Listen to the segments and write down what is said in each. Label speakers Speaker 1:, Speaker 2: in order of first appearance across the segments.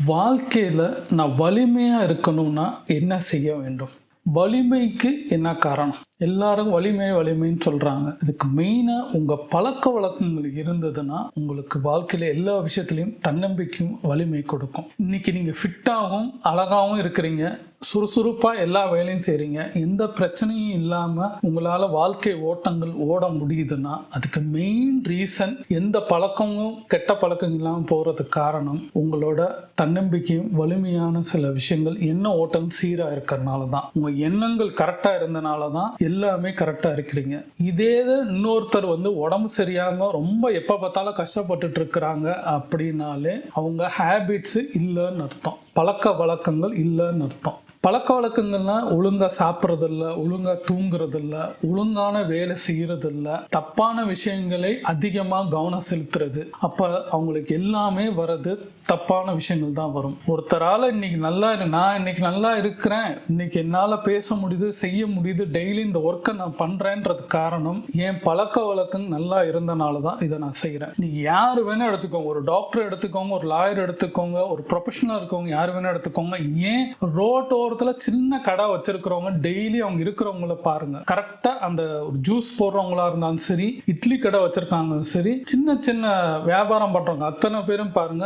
Speaker 1: வாழ்க்கையில் நான் வலிமையாக இருக்கணும்னா என்ன செய்ய வேண்டும்? வலிமைக்கு என்ன காரணம்? எல்லாரும் வலிமைன்னு சொல்கிறாங்க. இதுக்கு மெயினாக உங்கள் பழக்க வழக்கங்கள் இருந்ததுன்னா உங்களுக்கு வாழ்க்கையில் எல்லா விஷயத்துலையும் தன்னம்பிக்கையும் வலிமை கொடுக்கும். இன்றைக்கி நீங்கள் ஃபிட்டாகவும் அழகாகவும் இருக்கிறீங்க, சுறுசுறுப்பாக எல்லா வேலையும் செய்கிறீங்க, எந்த பிரச்சனையும் இல்லாமல் உங்களால் வாழ்க்கை ஓட்டங்கள் ஓட முடியுதுன்னா அதுக்கு மெயின் ரீசன் எந்த பழக்கமும் கெட்ட பழக்கம் இல்லாமல் போகிறதுக்கு காரணம் உங்களோட தன்னம்பிக்கையும் வலிமையான சில விஷயங்கள் எண்ண ஓட்டம் சீராக இருக்கிறதுனால தான். உங்கள் எண்ணங்கள் கரெக்டாக இருந்தனால தான் எல்லாமே கரெக்டாக இருக்கிறீங்க. இதே இன்னொருத்தர் உடம்பு சரியாமல் ரொம்ப எப்போ பார்த்தாலும் கஷ்டப்பட்டுட்டு இருக்கிறாங்க அப்படின்னாலே அவங்க ஹேபிட்ஸ் இல்லைன்னு அர்த்தம், பழக்க வழக்கங்கள் இல்லைன்னு அர்த்தம். பழக்க வழக்கங்கள்னா ஒழுங்காக சாப்பிட்றதில்ல, ஒழுங்காக தூங்குறதில்ல, ஒழுங்கான வேலை செய்கிறதில்ல, தப்பான விஷயங்களை அதிகமாக கவனம் செலுத்துறது. அப்போ அவங்களுக்கு எல்லாமே வர்றது தப்பான விஷயங்கள் தான் வரும். ஒருத்தரால் நான் இன்னைக்கு நல்லா இருக்கிறேன், இன்னைக்கு என்னால் பேச முடியுது, செய்ய முடியுது, டெய்லி இந்த ஒர்க்கை நான் பண்ணுறேன்றது காரணம் என் பழக்க வழக்கம் நல்லா இருந்தனால தான் இதை நான் செய்கிறேன். நீங்கள் யார் வேணால் எடுத்துக்கோங்க, ஒரு டாக்டர் எடுத்துக்கோங்க, ஒரு லாயர் எடுத்துக்கோங்க, ஒரு ப்ரொஃபஷனல் இருக்கவங்க யார் வேணால் எடுத்துக்கோங்க. ஏன் ரோட்டோ சின்ன கடை வச்சிருக்கிறவங்க டெய்லி அவங்க இருக்கிறவங்கள பாருங்க, கரெக்டா அந்த ஒரு ஜூஸ் போடுறவங்களா இருந்தாலும் சரி, இட்லி கடை வச்சிருக்காங்க சரி, சின்ன சின்ன வியாபாரம் பண்றவங்க அத்தனை பேரும் பாருங்க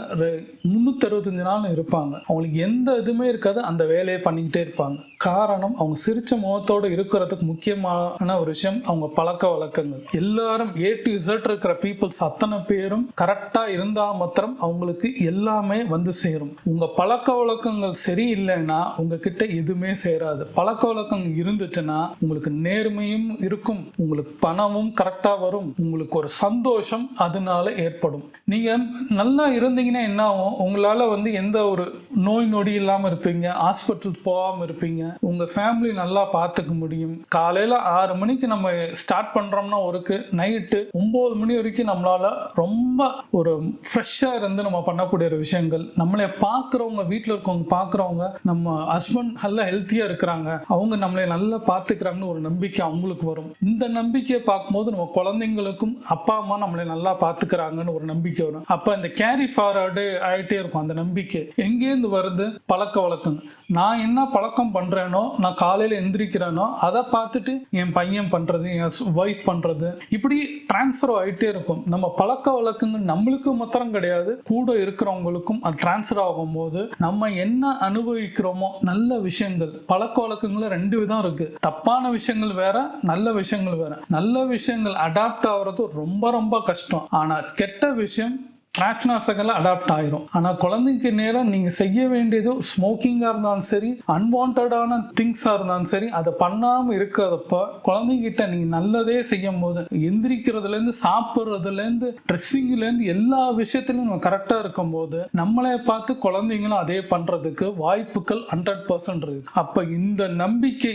Speaker 1: 365 நாள் இருப்பாங்க. அவங்களுக்கு எந்த இதுவுமே இருக்காது, அந்த வேலையை பண்ணிக்கிட்டே இருப்பாங்க. காரணம் அவங்க சிரிச்ச முகத்தோடு இருக்கிறதுக்கு முக்கியமான ஒரு விஷயம் அவங்க பழக்க வழக்கங்கள். எல்லாரும் A to Z இருக்கிற பீப்புள்ஸ் அத்தனை பேரும் கரெக்டா இருந்தா மாத்திரம் அவங்களுக்கு எல்லாமே சேரும். உங்க பழக்க வழக்கங்கள் சரியில்லைன்னா உங்ககிட்ட எதுவுமே சேராது. பழக்க வழக்கங்கள் இருந்துச்சுன்னா உங்களுக்கு நேர்மையும் இருக்கும், உங்களுக்கு பணமும் கரெக்டா வரும், உங்களுக்கு ஒரு சந்தோஷம் அதனால ஏற்படும். நீங்க நல்லா இருந்தீங்கன்னா என்ன ஆகும்? உங்களால எந்த ஒரு நோய் நொடி இல்லாம இருப்பீங்க, ஹாஸ்பிட்டல் போகாம இருப்பீங்க, உங்க ஃபேமிலி நல்லா பார்த்துக்க முடியும். காலையில 6 மணிக்கு நம்ம ஸ்டார்ட் பண்றோம்னா ஒருக்கு நைட்டு 9 மணி வரைக்கும் நம்மளால ரொம்ப ஒரு ஃப்ரெஷ்ஷா இருந்து நம்ம பண்ணக்கூடிய ஒரு விஷயங்கள். நம்மளை பார்க்குறவங்க, வீட்டில் இருக்கவங்க பார்க்குறவங்க நம்ம ஹஸ்பண்ட் நல்லா ஹெல்த்தியா இருக்கிறாங்க, அவங்க நம்மளை நல்லா பார்த்துக்கிறாங்கன்னு ஒரு நம்பிக்கை அவங்களுக்கு வரும். இந்த நம்பிக்கையை பார்க்கும்போது நம்ம குழந்தைங்களுக்கும் அப்பா அம்மா நம்மளை நல்லா பார்த்துக்கிறாங்கன்னு ஒரு நம்பிக்கை வரும். அப்போ இந்த கேரி ஃபார்வர்டு ஆகிட்டே இருக்கும். அந்த நம்பிக்கை எங்கேருந்து வருது? பழக்க வழக்கங்கள். நான் என்ன பழக்கம் பண்றேனோ, நான் காலையில எந்திரிக்கிறேனோ அதை பார்த்துட்டு என் பையன் பண்றது, என் ஒய்ஃப் பண்றது, இப்படி டிரான்ஸ்ஃபர் ஆகிட்டே இருக்கும். நம்ம பழக்க வழக்கங்கள் நம்மளுக்கு மாத்திரம் கிடையாது, கூட இருக்கிறவங்களுக்கும் அது டிரான்ஸ்ஃபர் ஆகும்போது நம்ம என்ன அனுபவிக்கிறோமோ நல்ல விஷயங்கள். பழக்க வழக்கங்கள் 2 விதம் இருக்கு. தப்பான விஷயங்கள் வேற, நல்ல விஷயங்கள் வேற. நல்ல விஷயங்கள் அடாப்ட் ஆகுறது ரொம்ப ரொம்ப கஷ்டம். ஆனா கெட்ட விஷயம் ஃப்ராக்ஷன் ஆஃப் செகண்ட்ல அடாப்ட் ஆயிரும். ஆனால் குழந்தைக்கு நேரம் நீங்கள் செய்ய வேண்டியது ஸ்மோக்கிங்காக இருந்தாலும் சரி, அன்வான்டான திங்ஸாக இருந்தாலும் சரி, அதை பண்ணாமல் இருக்கிறப்ப குழந்தைங்கிட்ட நீங்கள் நல்லதே செய்யும் போது, எந்திரிக்கிறதுலேருந்து சாப்பிட்றதுலேருந்து ட்ரெஸ்ஸிங்லேருந்து எல்லா விஷயத்துலையும் நம்ம கரெக்டாக இருக்கும் போது நம்மளே பார்த்து குழந்தைங்களும் அதே பண்ணுறதுக்கு வாய்ப்புகள் 100% இருக்குது. அப்போ இந்த நம்பிக்கை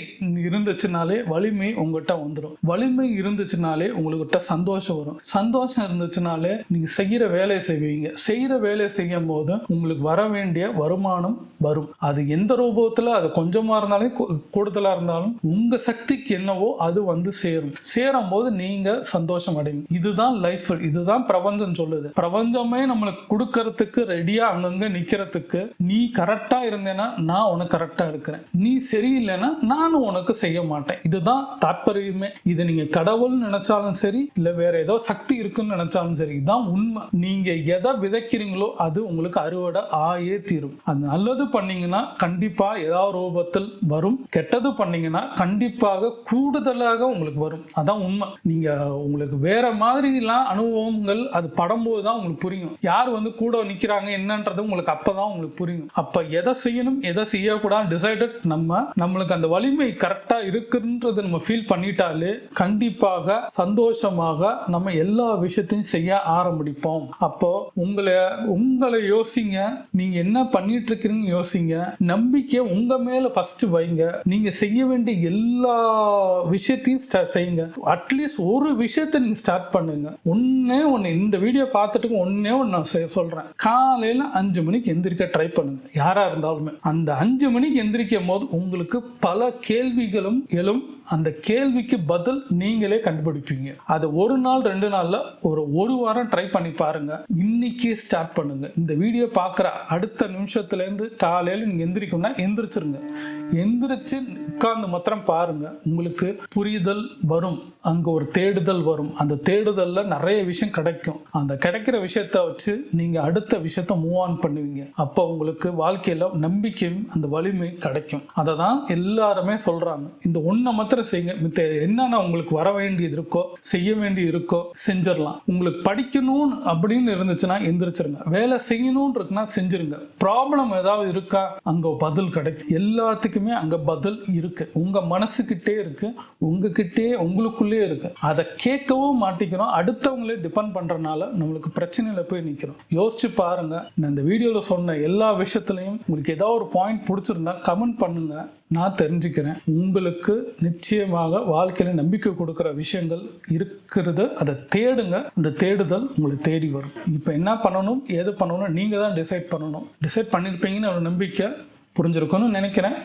Speaker 1: இருந்துச்சுனாலே வலிமை உங்கள்கிட்ட வந்துடும். வலிமை இருந்துச்சுனாலே உங்கள்கிட்ட சந்தோஷம் வரும். சந்தோஷம் இருந்துச்சுனாலே நீங்கள் செய்கிற வேலை செய்வீங்க. செய்யற வேலை செய்யும் போது உங்களுக்கு வர வேண்டிய வருமானம் வரும். அது எந்த ரூபத்துல, அது கொஞ்சமா இருந்தாலும் கூடுதலா இருந்தாலும் உங்க சக்திக்கு என்னவோ அது சேரும் போது நீங்க சந்தோஷம் அடைவீங்க. இதுதான் லைஃப், இதுதான் பிரபஞ்சம் சொல்லுது. பிரபஞ்சமே நம்மளுக்கு கொடுக்கறதுக்கு ரெடியா அங்கங்க நிக்கிறதுக்கு, நீ கரெக்டா இருந்தேன்னா நான் உனக்கு கரெக்டா இருக்கிறேன், நீ சரியில்லைன்னா நானும் உனக்கு செய்ய மாட்டேன். இதுதான் தாற்பயமே. இது நீங்க கடவுள் நினைச்சாலும் சரி, இல்ல வேற ஏதோ சக்தி இருக்குன்னு நினைச்சாலும் சரி, இதுதான் உண்மை. நீங்க எதை விதைக்கிறீங்களோ அது உங்களுக்கு அறுவடை ஆயே தீரும். அது நல்லது பண்ணீங்கன்னா கண்டிப்பா ஏதாவது ரூபத்தில் வரும், கெட்டது பண்ணீங்கன்னா கண்டிப்பாக கூடுதலாக உங்களுக்கு வரும். அதான் உண்மை. நீங்க உங்களுக்கு வேற மாதிரி எல்லாம் அனுபவங்கள் அது படும்போது தான் உங்களுக்கு புரியும். யார் கூட நிக்கிறாங்க என்னன்றது உங்களுக்கு அப்பதான் உங்களுக்கு புரியும். அப்ப எதை செய்யணும் எதை செய்யக்கூடாது டிசைடட் நம்மளுக்கு அந்த வலிமை கரெக்டா இருக்குன்றது நம்ம ஃபீல் பண்ணிட்டாலே கண்டிப்பாக சந்தோஷமாக நம்ம எல்லா விஷயத்தையும் செய்ய ஆரம்பிப்போம். அப்போ உங்களை யோசிங்க, நீங்க என்ன பண்ணிட்டு இருக்கீங்க யோசிங்க, நம்பிக்கை உங்க மேல ஃபர்ஸ்ட் வைங்க. நீங்க செய்ய வேண்டிய எல்லா விஷயத்தையும் செய்யுங்க. அட்லீஸ்ட் ஒரு விஷயத்தை நீங்க ஸ்டார்ட் பண்ணுங்க. ஒன்னே ஒன்னு, இந்த வீடியோ பார்த்துட்டு ஒன்னே ஒன்னு நான் சொல்றேன். காலையில 5 மணிக்கு எந்திரிக்க ட்ரை பண்ணுங்க. யாரா இருந்தாலுமே அந்த 5 மணிக்கு எந்திரிக்கும் போது உங்களுக்கு பல கேள்விகளும் எழும். அந்த கேள்விக்கு பதில் நீங்களே கண்டுபிடிப்பீங்க. அது ஒரு நாள் 2 நாள்ல ஒரு வாரம் ட்ரை பண்ணி பாருங்க. இன்னைக்கே ஸ்டார்ட் பண்ணுங்க. இந்த வீடியோ பார்க்குற அடுத்த நிமிஷத்துலேருந்து காலையில் நீங்கள் எந்திரிக்கணும்னா எந்திரிச்சிருங்க. எந்திரிச்சு உட்கார்ந்து மாத்திரம் பாருங்க, உங்களுக்கு புரிதல் வரும். அங்கே ஒரு தேடுதல் வரும். அந்த தேடுதலில் நிறைய விஷயம் கிடைக்கும். அந்த கிடைக்கிற விஷயத்த வச்சு நீங்கள் அடுத்த விஷயத்த மூவ் ஆன் பண்ணுவீங்க. அப்போ உங்களுக்கு வாழ்க்கையில் நம்பிக்கையும் அந்த வலிமை கிடைக்கும். அதை தான் எல்லாருமே சொல்கிறாங்க. இந்த ஒன்றை மாத்திரம் செய்யுங்க. மித்த என்னென்ன உங்களுக்கு வர வேண்டியது இருக்கோ, செய்ய வேண்டி இருக்கோ செஞ்சிடலாம். உங்களுக்கு படிக்கணும் அப்படின்னு இருந்துச்சுன்னா எந்திரிச்சிருங்க. வேலை செய்யணும்னு இருக்குன்னா செஞ்சிருங்க. ப்ராப்ளம் ஏதாவது இருக்கா, அங்கே பதில் கிடைக்கும். எல்லாத்துக்குமே அங்கே பதில் இருக்கு. உங்க மனசுக்கிட்டே இருக்கு, உங்ககிட்டே உங்களுக்குள்ளே இருக்கு. அதை கேட்கவும் மாட்டிக்கிறோம். அடுத்தவங்களே டிபெண்ட் பண்றதுனால நம்மளுக்கு பிரச்சனையில போய் நிற்கிறோம். யோசிச்சு பாருங்க. நான் இந்த வீடியோவில் சொன்ன எல்லா விஷயத்துலையும் உங்களுக்கு ஏதாவது ஒரு பாயிண்ட் பிடிச்சிருந்தா கமெண்ட் பண்ணுங்க, நான் தெரிஞ்சுக்கிறேன். உங்களுக்கு நிச்சயமாக வாழ்க்கையில நம்பிக்கை கொடுக்குற விஷயங்கள் இருக்கிறது. அதை தேடுங்க. அந்த தேடுதல் உங்களை தேடி வரும். இப்போ என்ன பண்ணணும், ஏது பண்ணணும் நீங்க தான் டிசைட் பண்ணணும். டிசைட் பண்ணியிருப்பீங்கன்னு ஒரு நம்பிக்கை புரிஞ்சிருக்கும்னு நினைக்கிறேன்.